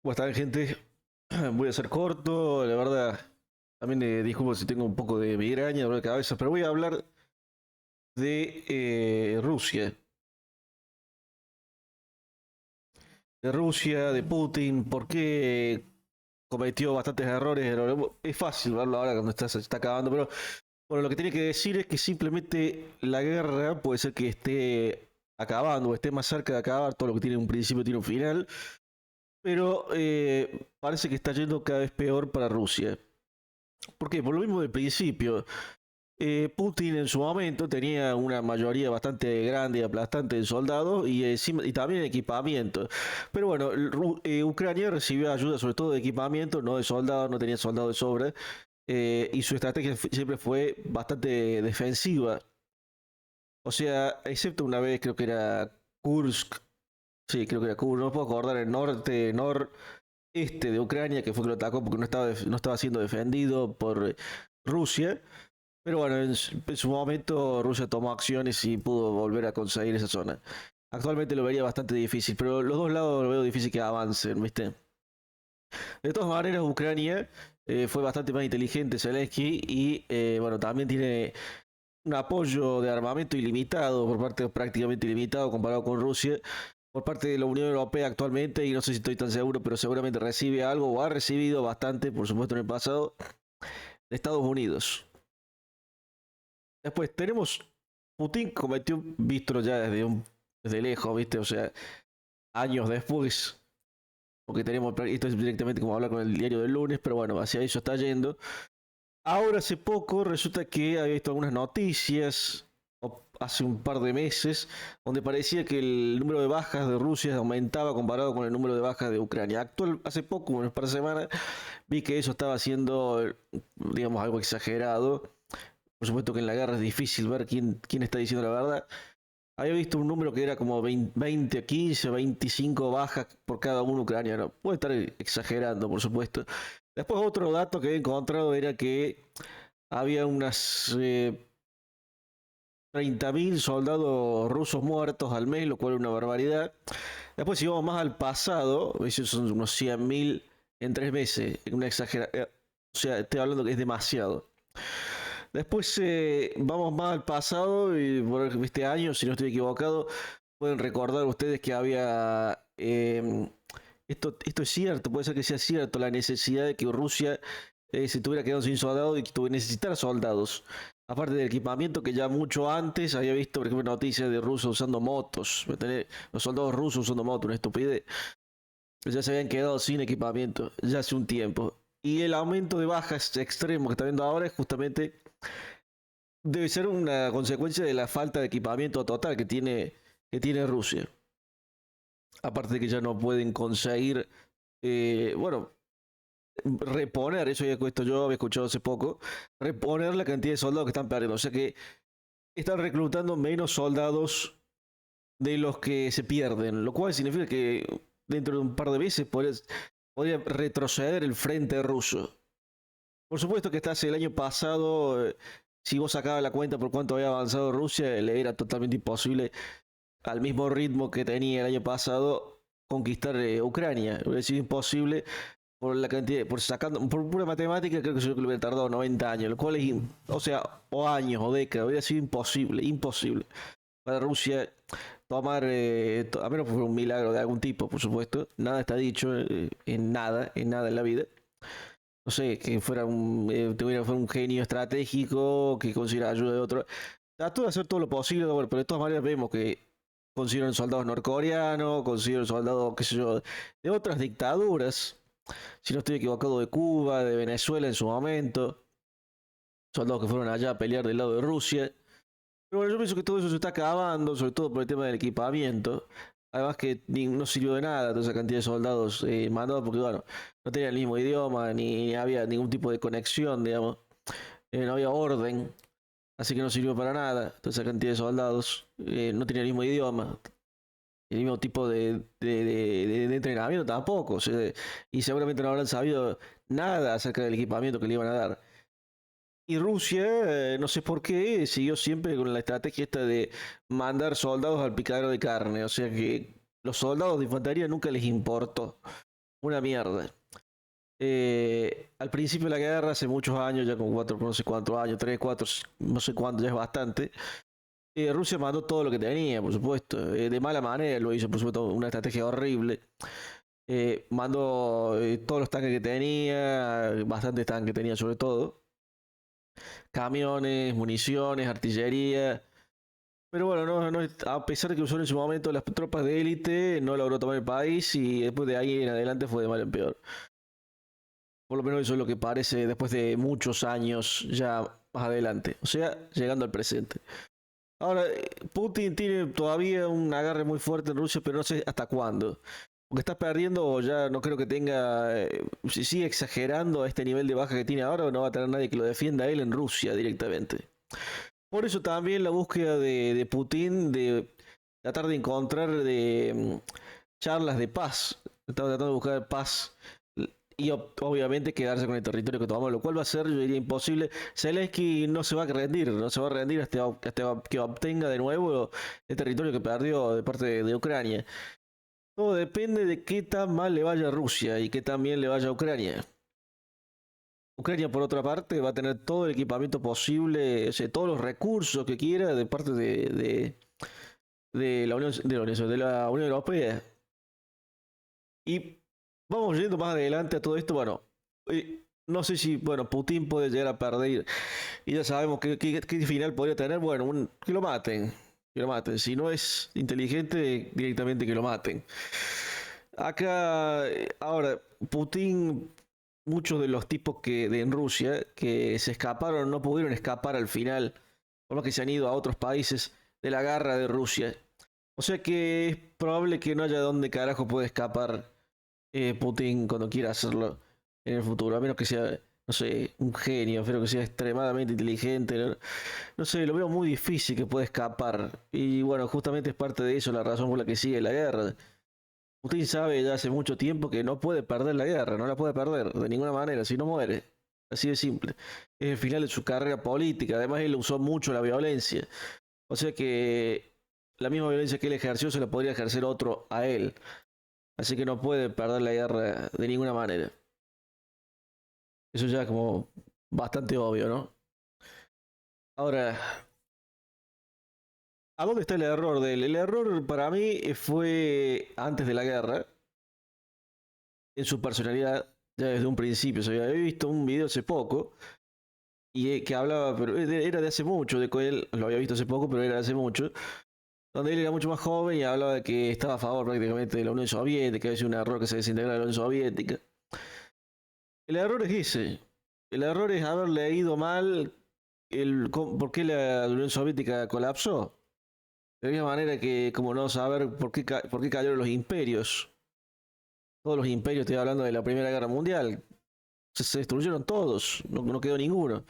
¿Cómo están, gente? Voy a ser corto, la verdad. También disculpo si tengo un poco de migraña, dolor de cabeza, pero voy a hablar de Rusia. De Rusia, de Putin, por qué cometió bastantes errores. Es fácil verlo ahora cuando se está acabando, pero bueno, lo que tiene que decir es que simplemente la guerra puede ser que esté acabando o esté más cerca de acabar. Todo lo que tiene un principio tiene un final, pero parece que está yendo cada vez peor para Rusia. ¿Por qué? Por lo mismo del principio. Putin en su momento tenía una mayoría bastante grande y aplastante de soldados y también equipamiento. Pero bueno, Ucrania recibió ayuda sobre todo de equipamiento, no de soldados, no tenía soldados de sobra. Y su estrategia siempre fue bastante defensiva. O sea, excepto una vez, creo que era Kursk. Sí, creo que era Kursk, no puedo acordar el noreste de Ucrania, que fue que lo atacó porque no estaba siendo defendido por Rusia. Pero bueno, en su momento Rusia tomó acciones y pudo volver a conseguir esa zona. Actualmente lo vería bastante difícil, pero los dos lados lo veo difícil que avancen, ¿viste? De todas maneras, Ucrania fue bastante más inteligente, Zelensky, y bueno, también tiene un apoyo de armamento ilimitado, por parte prácticamente ilimitado comparado con Rusia, por parte de la Unión Europea actualmente, y no sé si estoy tan seguro, pero seguramente recibe algo o ha recibido bastante, por supuesto, en el pasado, de Estados Unidos. Después tenemos Putin cometió, visto ya desde lejos, ¿viste? O sea, años después, porque tenemos, esto es directamente como hablar con el diario del lunes, pero bueno, hacia eso está yendo. Ahora hace poco resulta que había visto algunas noticias, hace un par de meses, donde parecía que el número de bajas de Rusia aumentaba comparado con el número de bajas de Ucrania. Hace poco, unas par de semanas, vi que eso estaba siendo, digamos, algo exagerado. Por supuesto que en la guerra es difícil ver quién está diciendo la verdad. Había visto un número que era como 20 15, 25 bajas por cada uno ucraniano. Puede estar exagerando, por supuesto. Después otro dato que he encontrado era que había unas 30.000 soldados rusos muertos al mes, lo cual es una barbaridad. Después si vamos más al pasado, esos son unos 100.000 en 3 meses. Una exageración. O sea, estoy hablando que es demasiado. Después vamos más al pasado y por este año, si no estoy equivocado, pueden recordar ustedes que había... esto es cierto, puede ser que sea cierto, la necesidad de que Rusia se tuviera quedado sin soldados y que necesitara soldados. Aparte del equipamiento que ya mucho antes había visto, por ejemplo, noticias de rusos usando motos. Los soldados rusos usando motos, una estupidez. Ya se habían quedado sin equipamiento, ya hace un tiempo. Y el aumento de bajas extremo que está viendo ahora es justamente debe ser una consecuencia de la falta de equipamiento total que tiene Rusia. Aparte de que ya no pueden conseguir, bueno, reponer, eso ya esto yo había escuchado hace poco, reponer la cantidad de soldados que están perdiendo. O sea que están reclutando menos soldados de los que se pierden, lo cual significa que dentro de un par de meses podría retroceder el frente ruso. Por supuesto que hasta hace el año pasado, si vos sacabas la cuenta por cuánto había avanzado Rusia, le era totalmente imposible al mismo ritmo que tenía el año pasado conquistar Ucrania. Hubiera sido imposible por la cantidad, por pura matemática, creo que yo que le hubiera tardado 90 años, lo cual es, o sea, o años o décadas, hubiera sido imposible, imposible para Rusia tomar, a menos por un milagro de algún tipo, por supuesto. Nada está dicho en nada en la vida. No sé, que fuera un genio estratégico, que consiguiera ayuda de otro. Trató de hacer todo lo posible, bueno, pero de todas maneras vemos que consiguieron soldados norcoreanos, consiguieron soldados, qué sé yo, de otras dictaduras, si no estoy equivocado, de Cuba, de Venezuela en su momento, soldados que fueron allá a pelear del lado de Rusia. Pero bueno, yo pienso que todo eso se está acabando, sobre todo por el tema del equipamiento. Además que no sirvió de nada toda esa cantidad de soldados mandados porque, bueno, no tenían el mismo idioma, ni había ningún tipo de conexión, digamos. No había orden, así que no sirvió para nada toda esa cantidad de soldados. No tenían el mismo idioma, el mismo tipo de entrenamiento tampoco. O sea, y seguramente no habrán sabido nada acerca del equipamiento que le iban a dar. Y Rusia, no sé por qué, siguió siempre con la estrategia esta de mandar soldados al picadero de carne. O sea que los soldados de infantería nunca les importó. una mierda. Al principio de la guerra, hace muchos años, ya con cuatro, no sé cuántos años, tres, cuatro, no sé cuántos, ya es bastante. Rusia mandó todo lo que tenía, por supuesto. De mala manera lo hizo, por supuesto, una estrategia horrible. Mandó todos los tanques que tenía, bastantes tanques tenía sobre todo. Camiones, municiones, artillería. Pero bueno, a pesar de que usó en su momento las tropas de élite, no logró tomar el país y después de ahí en adelante fue de mal en peor. Por lo menos eso es lo que parece después de muchos años ya más adelante. O sea, llegando al presente. Ahora, Putin tiene todavía un agarre muy fuerte en Rusia, pero no sé hasta cuándo. Porque está perdiendo, o ya no creo que tenga. Si sigue exagerando a este nivel de baja que tiene ahora, no va a tener nadie que lo defienda a él en Rusia directamente. Por eso también la búsqueda de Putin de tratar de encontrar charlas de paz. Está tratando de buscar paz y obviamente quedarse con el territorio que tomamos, lo cual va a ser, yo diría, imposible. Zelensky no se va a rendir, no se va a rendir hasta que obtenga de nuevo el territorio que perdió de parte de Ucrania. Todo depende de qué tan mal le vaya a Rusia y qué tan bien le vaya a Ucrania. Ucrania, por otra parte, va a tener todo el equipamiento posible, o sea, todos los recursos que quiera de parte de la Unión Europea. Y vamos yendo más adelante a todo esto. Bueno, no sé si, bueno, Putin puede llegar a perder. Y ya sabemos qué final podría tener. Bueno, que lo maten. Que lo maten. Si no es inteligente, directamente que lo maten. Acá, ahora, Putin, muchos de los tipos en Rusia que se escaparon, no pudieron escapar al final, por lo que se han ido a otros países de la garra de Rusia. O sea que es probable que no haya dónde carajo puede escapar Putin cuando quiera hacerlo en el futuro, a menos que sea, no sé, un genio, pero que sea extremadamente inteligente. No sé, lo veo muy difícil que pueda escapar. Y bueno, justamente es parte de eso la razón por la que sigue la guerra. Putin sabe ya hace mucho tiempo que no puede perder la guerra, no la puede perder de ninguna manera, si no muere. Así de simple. Es el final de su carrera política. Además, él usó mucho la violencia. O sea que la misma violencia que él ejerció se la podría ejercer otro a él. Así que no puede perder la guerra de ninguna manera. Eso ya es como bastante obvio, ¿no? Ahora, ¿a dónde está el error de él? El error para mí fue antes de la guerra, en su personalidad, ya desde un principio. O sea, había visto un video hace poco y que hablaba, pero era de hace mucho, de que él lo había visto hace poco, pero era de hace mucho, donde él era mucho más joven y hablaba de que estaba a favor prácticamente de la Unión Soviética, que había sido un error que se desintegrara la Unión Soviética. El error es ese. El error es haber leído mal por qué la Unión Soviética colapsó. De la misma manera que como no saber por qué cayeron los imperios. Todos los imperios, estoy hablando de la Primera Guerra Mundial. Se destruyeron todos, no quedó ninguno.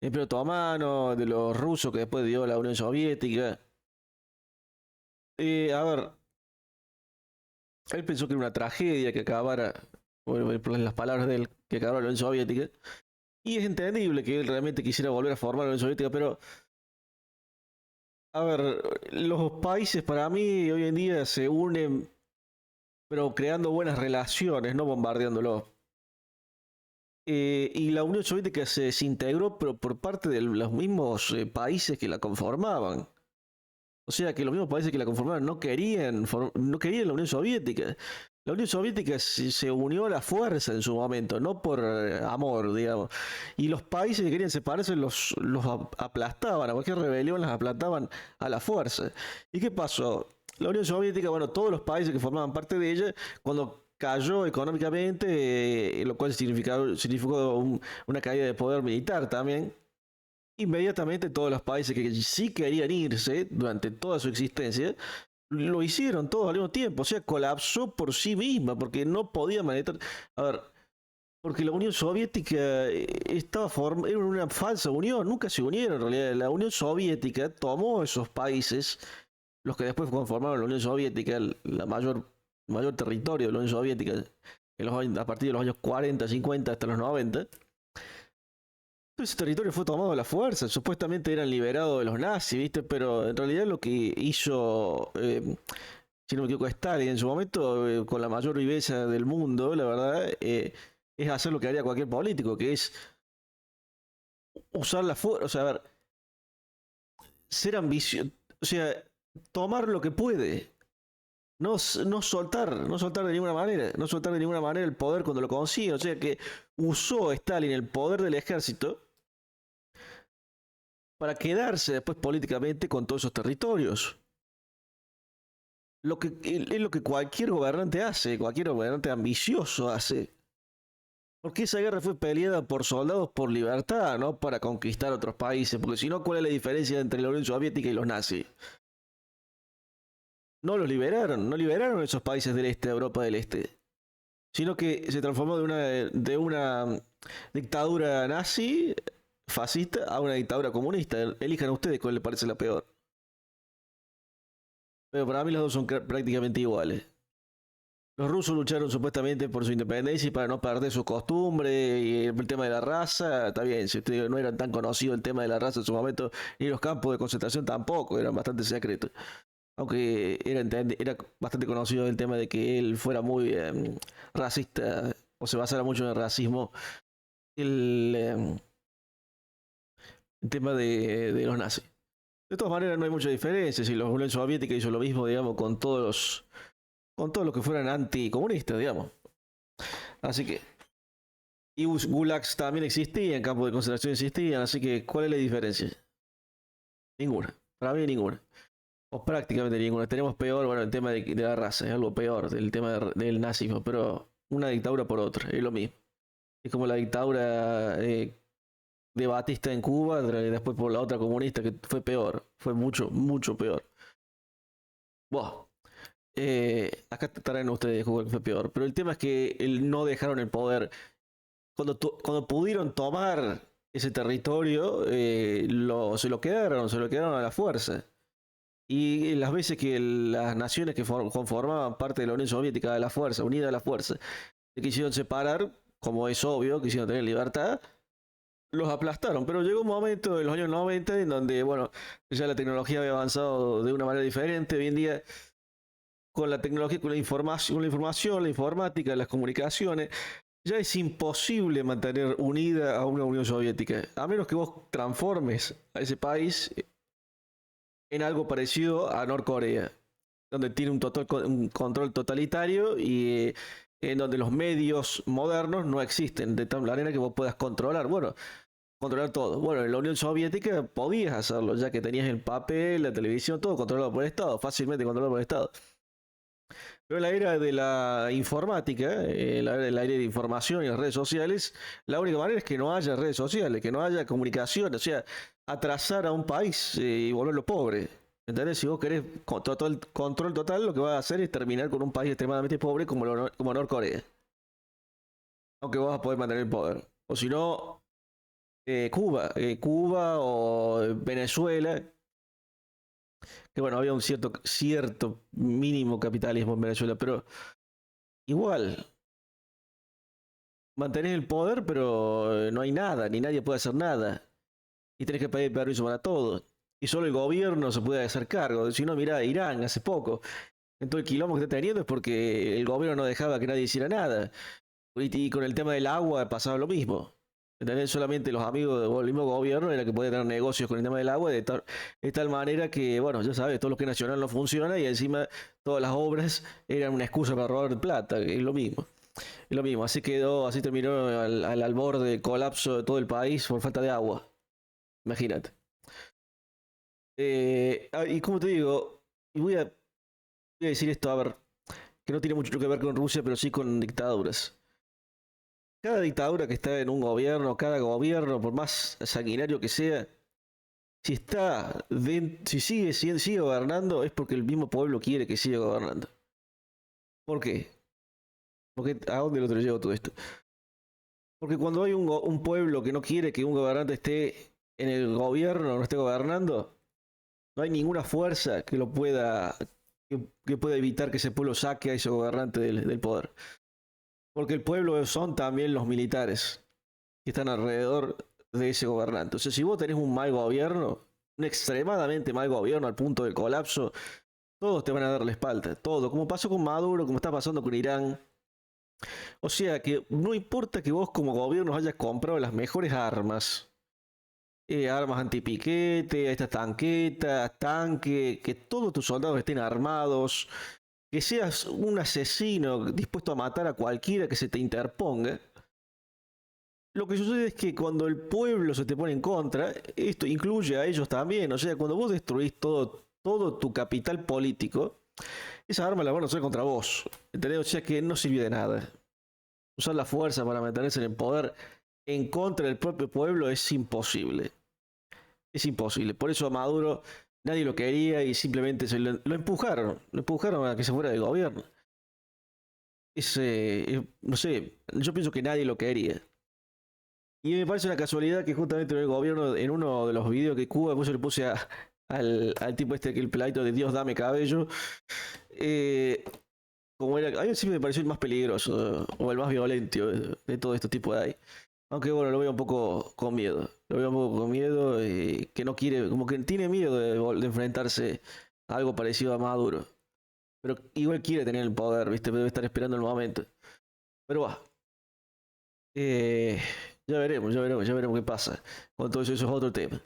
El Imperio Otomano, de los rusos que después dio la Unión Soviética. A ver, él pensó que era una tragedia que acabara, bueno, por las palabras de él, que acabara la Unión Soviética. Y es entendible que él realmente quisiera volver a formar la Unión Soviética, pero a ver, los países para mí hoy en día se unen, pero creando buenas relaciones, no bombardeándolos. Y la Unión Soviética se desintegró, pero por parte de los mismos países que la conformaban. O sea que los mismos países que la conformaban no querían la Unión Soviética. La Unión Soviética se unió a la fuerza en su momento, no por amor, digamos. Y los países que querían separarse los aplastaban, a cualquier rebelión las aplastaban a la fuerza. ¿Y qué pasó? La Unión Soviética, bueno, todos los países que formaban parte de ella, cuando cayó económicamente, lo cual significó una caída de poder militar también, inmediatamente todos los países que sí querían irse durante toda su existencia, lo hicieron todos al mismo tiempo, o sea, colapsó por sí misma, porque no podía manejar. A ver, porque la Unión Soviética era una falsa unión, nunca se unieron en realidad. La Unión Soviética tomó esos países, los que después conformaron la Unión Soviética, mayor territorio de la Unión Soviética, a partir de los años 40, 50 hasta los 90. Ese territorio fue tomado a la fuerza, supuestamente eran liberados de los nazis, ¿viste? Pero en realidad lo que hizo si no me equivoco, Stalin en su momento, con la mayor viveza del mundo, la verdad, es hacer lo que haría cualquier político, que es usar la fuerza, o sea, a ver, ser ambicioso, o sea, tomar lo que puede, no soltar de ninguna manera, no soltar de ninguna manera el poder cuando lo consigue, o sea, que usó Stalin el poder del ejército para quedarse después políticamente con todos esos territorios. Es lo que cualquier gobernante hace, cualquier gobernante ambicioso hace. Porque esa guerra fue peleada por soldados por libertad, no para conquistar otros países. Porque si no, ¿cuál es la diferencia entre la Unión Soviética y los nazis? No los liberaron, no liberaron esos países del este, de Europa del Este. Sino que se transformó de una dictadura nazi, fascista, a una dictadura comunista. Elijan ustedes cuál les parece la peor. Pero para mí los dos son prácticamente iguales. Los rusos lucharon supuestamente por su independencia y para no perder su costumbre y el tema de la raza, está bien, si ustedes no eran tan conocidos el tema de la raza en su momento, ni los campos de concentración tampoco, eran bastante secretos. Aunque era bastante conocido el tema de que él fuera muy racista o se basara mucho en el racismo, el, el tema de los nazis. De todas maneras no hay mucha diferencia, si la Unión Soviética hizo lo mismo, digamos, con todos los que fueran anticomunistas, digamos. Así que, y gulags también existían, campos de concentración existían, así que, ¿cuál es la diferencia? Ninguna, para mí ninguna. O prácticamente ninguna. Tenemos peor, bueno, el tema de la raza, es algo peor, del tema del nazismo, pero una dictadura por otra, es lo mismo. Es como la dictadura de Batista en Cuba, después por la otra comunista, que fue peor, fue mucho, mucho peor. Buah. Acá traen ustedes que fue peor, pero el tema es que no dejaron el poder. Cuando pudieron tomar ese territorio, se lo quedaron a la fuerza. Y las veces que las naciones que conformaban parte de la Unión Soviética de la fuerza, unida a la fuerza, se quisieron separar, como es obvio, quisieron tener libertad, los aplastaron. Pero llegó un momento en los años 90 en donde, bueno, ya la tecnología había avanzado de una manera diferente. Hoy en día, con la tecnología, con la informática, las comunicaciones, ya es imposible mantener unida a una Unión Soviética, a menos que vos transformes a ese país en algo parecido a Norcorea, donde tiene un control totalitario y en donde los medios modernos no existen, de tal manera que vos puedas controlar, bueno, controlar todo. Bueno, en la Unión Soviética podías hacerlo, ya que tenías el papel, la televisión, todo controlado por el Estado, fácilmente controlado por el Estado. Pero en la era de la informática, la era de información y las redes sociales, la única manera es que no haya redes sociales, que no haya comunicación, o sea, atrasar a un país y volverlo pobre. ¿Entendés? Si vos querés control total, lo que vas a hacer es terminar con un país extremadamente pobre como Norcorea. Aunque vas a poder mantener el poder. O si no, Cuba o Venezuela, que bueno, había un cierto mínimo capitalismo en Venezuela, pero igual, mantenés el poder, pero no hay nada, ni nadie puede hacer nada. Y tenés que pedir permiso para todo. Y solo el gobierno se puede hacer cargo. Si no, mirá, Irán hace poco. En todo el quilombo que está teniendo es porque el gobierno no dejaba que nadie hiciera nada. Y con el tema del agua pasaba lo mismo. ¿Entendés? Solamente los amigos del mismo gobierno era que podían tener negocios con el tema del agua de tal manera que, bueno, ya sabes, todo lo que es nacional no funciona y encima todas las obras eran una excusa para robar plata, es lo mismo. Es lo mismo, así quedó, así terminó al borde del colapso de todo el país por falta de agua. Imagínate. Y como te digo, y voy a decir esto, a ver, que no tiene mucho que ver con Rusia, pero sí con dictaduras. Cada dictadura que está en un gobierno, cada gobierno, por más sanguinario que sea, si sigue gobernando, es porque el mismo pueblo quiere que siga gobernando. ¿Por qué? Porque, ¿a dónde lo llevo todo esto? Porque cuando hay un pueblo que no quiere que un gobernante esté en el gobierno, no esté gobernando, no hay ninguna fuerza que pueda evitar que ese pueblo saque a ese gobernante del poder. Porque el pueblo son también los militares que están alrededor de ese gobernante. O sea, si vos tenés un mal gobierno, un extremadamente mal gobierno al punto del colapso, todos te van a dar la espalda, todo, como pasó con Maduro, como está pasando con Irán. O sea que no importa que vos como gobierno hayas comprado las mejores armas, armas antipiquete, estas tanquetas, tanque, que todos tus soldados estén armados, que seas un asesino dispuesto a matar a cualquiera que se te interponga. Lo que sucede es que cuando el pueblo se te pone en contra, esto incluye a ellos también. O sea, cuando vos destruís todo tu capital político, esa arma la van a usar contra vos. ¿Entendés? O sea que no sirvió de nada. Usar la fuerza para mantenerse en el poder en contra del propio pueblo es imposible. Es imposible. Por eso a Maduro nadie lo quería y simplemente lo empujaron. Lo empujaron a que se fuera del gobierno. No sé, yo pienso que nadie lo quería. Y me parece una casualidad que justamente en el gobierno, en uno de los videos que Cuba, pues yo le puse al tipo este, que el peladito de Dios dame cabello, eh, como era, a mí siempre me pareció el más peligroso o el más violento de todo este tipo de ahí. Aunque bueno, lo veo un poco con miedo. Lo veo un poco con miedo, que no quiere, como que tiene miedo de enfrentarse a algo parecido a Maduro. Pero igual quiere tener el poder, ¿viste? Debe estar esperando el momento. Pero va. Eh, ya veremos qué pasa. Con todo eso, eso es otro tema.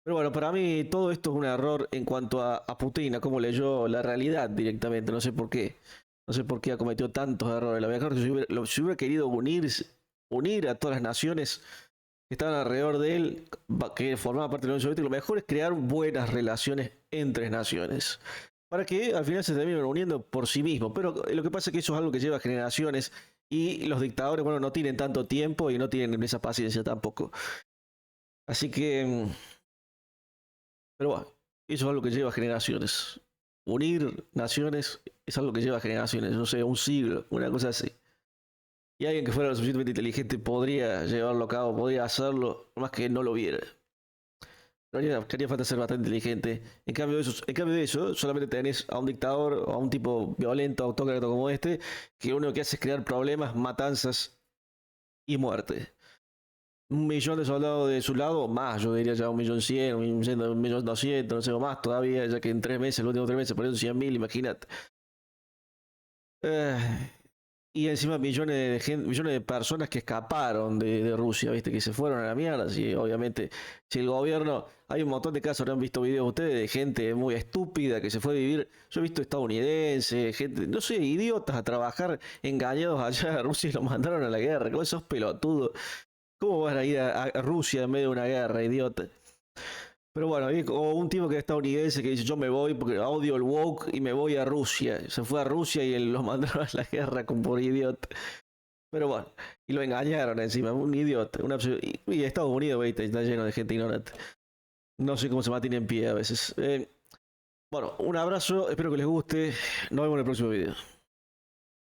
Pero bueno, para mí todo esto es un error en cuanto a Putin, a cómo leyó la realidad directamente. No sé por qué. No sé por qué ha cometido tantos errores. La verdad es que si hubiera querido unir a todas las naciones que estaban alrededor de él, que formaban parte de la Unión Soviética, lo mejor es crear buenas relaciones entre naciones. Para que al final se terminen uniendo por sí mismos. Pero lo que pasa es que eso es algo que lleva generaciones y los dictadores, bueno, no tienen tanto tiempo y no tienen esa paciencia tampoco. Así que, pero bueno, eso es algo que lleva generaciones. Unir naciones es algo que lleva generaciones, no sé, un siglo, una cosa así. Y alguien que fuera lo suficientemente inteligente podría llevarlo a cabo, podría hacerlo, más que no lo viera. Pero haría falta ser bastante inteligente. En cambio de eso, solamente tenés a un dictador o a un tipo violento, autócrata como este, que lo único que hace es crear problemas, matanzas y muerte. 1 millón de soldados de su lado, más, yo diría ya 1.100.000, 1.200.000, no sé, o más todavía, ya que en 3 meses, los últimos 3 meses, por eso 100.000, imagínate. Eh, y encima millones de gente, millones de personas que escaparon de Rusia, viste, que se fueron a la mierda. Sí, obviamente, si el gobierno, hay un montón de casos, habrán visto videos ustedes de gente muy estúpida que se fue a vivir. Yo he visto estadounidenses, gente, no sé, idiotas a trabajar engañados allá a Rusia y los mandaron a la guerra. ¿Cómo esos pelotudos? ¿Cómo van a ir a Rusia en medio de una guerra, idiota? Pero bueno, o un tipo que es estadounidense que dice yo me voy porque odio el woke y me voy a Rusia. Se fue a Rusia y los mandaron a la guerra como por idiota. Pero bueno, y lo engañaron encima, un idiota. Y Estados Unidos, ¿viste? Está lleno de gente ignorante. No sé cómo se mantiene en pie a veces. Bueno, un abrazo, espero que les guste. Nos vemos en el próximo video.